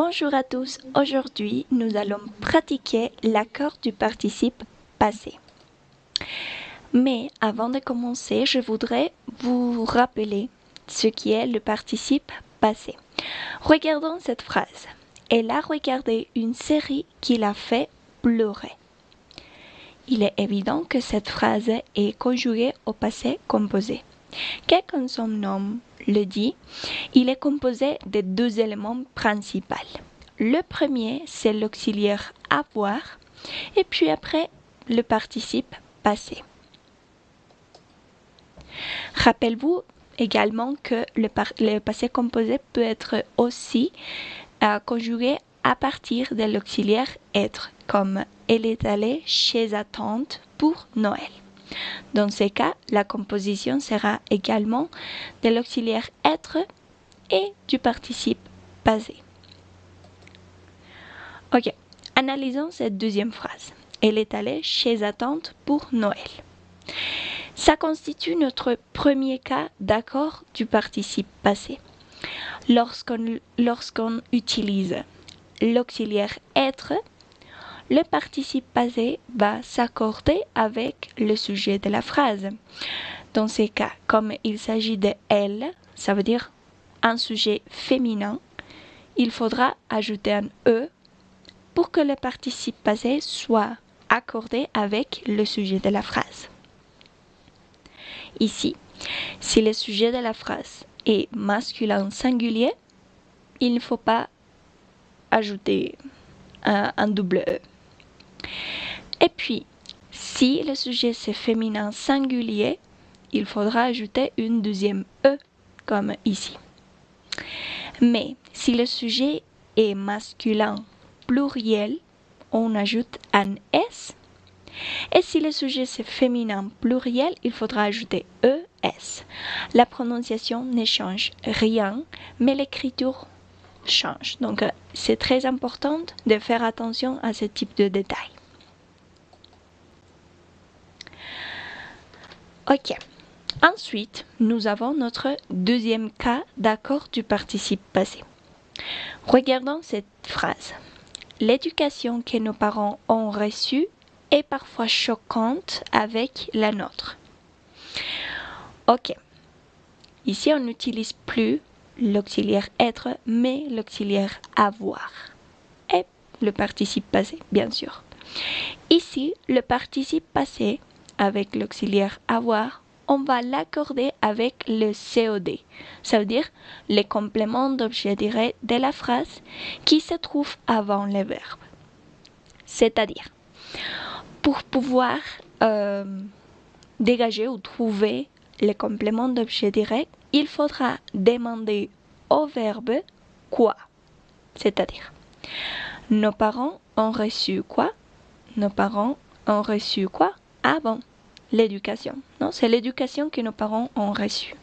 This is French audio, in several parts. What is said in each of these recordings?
Bonjour à tous, aujourd'hui nous allons pratiquer l'accord du participe passé. Mais avant de commencer, je voudrais vous rappeler ce qui est le participe passé. Regardons cette phrase. Elle a regardé une série qui l'a fait pleurer. Il est évident que cette phrase est conjuguée au passé composé. Car comme son nom le dit, il est composé de deux éléments principaux. Le premier, c'est l'auxiliaire avoir, et puis après, le participe passé. Rappelez-vous également que le passé composé peut être aussi conjugué à partir de l'auxiliaire être, comme elle est allée chez sa tante pour Noël. Dans ce cas, la composition sera également de l'auxiliaire être et du participe passé. Ok, analysons cette deuxième phrase. Elle est allée chez sa tante pour Noël. Ça constitue notre premier cas d'accord du participe passé. Lorsqu'on utilise l'auxiliaire être, le participe passé va s'accorder avec le sujet de la phrase. Dans ces cas, comme il s'agit de elle, ça veut dire un sujet féminin, il faudra ajouter un e pour que le participe passé soit accordé avec le sujet de la phrase. Ici, si le sujet de la phrase est masculin singulier, il ne faut pas ajouter un double e. Et puis, si le sujet c'est féminin singulier, il faudra ajouter une deuxième e, comme ici. Mais si le sujet est masculin pluriel, on ajoute un s. Et si le sujet c'est féminin pluriel, il faudra ajouter es. La prononciation ne change rien, mais l'écriture change. Donc, c'est très important de faire attention à ce type de détails. Ok. Ensuite, nous avons notre deuxième cas d'accord du participe passé. Regardons cette phrase. L'éducation que nos parents ont reçue est parfois choquante avec la nôtre. Ok. Ici, on n'utilise plus l'auxiliaire être, mais l'auxiliaire avoir. Et le participe passé, bien sûr. Ici, le participe passé, avec l'auxiliaire avoir, on va l'accorder avec le COD. Ça veut dire le complément d'objet direct de la phrase qui se trouve avant le verbe. C'est-à-dire, pour pouvoir dégager ou trouver le complément d'objet direct, il faudra demander au verbe quoi. C'est-à-dire, nos parents ont reçu quoi? Nos parents ont reçu quoi? Ah bon, l'éducation. Non, c'est l'éducation que nos parents ont reçue.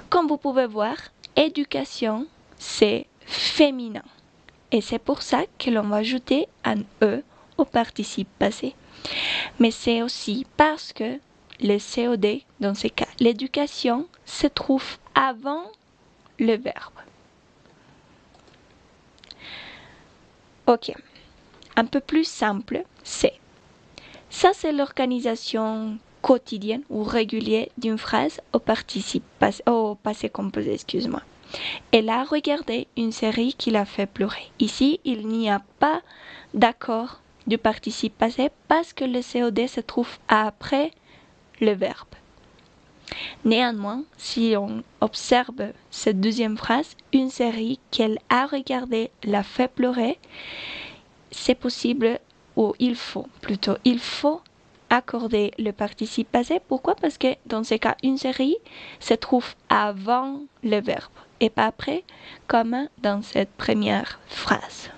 Comme vous pouvez voir, éducation, c'est féminin. Et c'est pour ça que l'on va ajouter un e au participe passé. Mais c'est aussi parce que le COD, dans ces cas, l'éducation se trouve avant le verbe. Ok, un peu plus simple, c'est. Ça, c'est l'organisation quotidienne ou régulière d'une phrase au passé composé, excuse-moi. Elle a regardé une série qui l'a fait pleurer. Ici, il n'y a pas d'accord du participe passé parce que le COD se trouve après le verbe. Néanmoins, si on observe cette deuxième phrase, une série qu'elle a regardée l'a fait pleurer, c'est possible, ou il faut accorder le participe passé. Pourquoi? Parce que dans ce cas, une série se trouve avant le verbe et pas après, comme dans cette première phrase.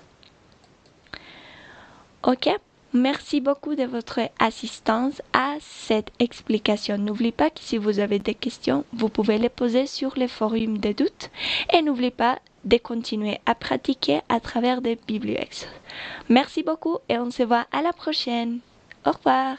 Ok? Merci beaucoup de votre assistance à cette explication. N'oubliez pas que si vous avez des questions, vous pouvez les poser sur le forum de doutes. Et n'oubliez pas de continuer à pratiquer à travers des bibliothèques. Merci beaucoup et on se voit à la prochaine. Au revoir.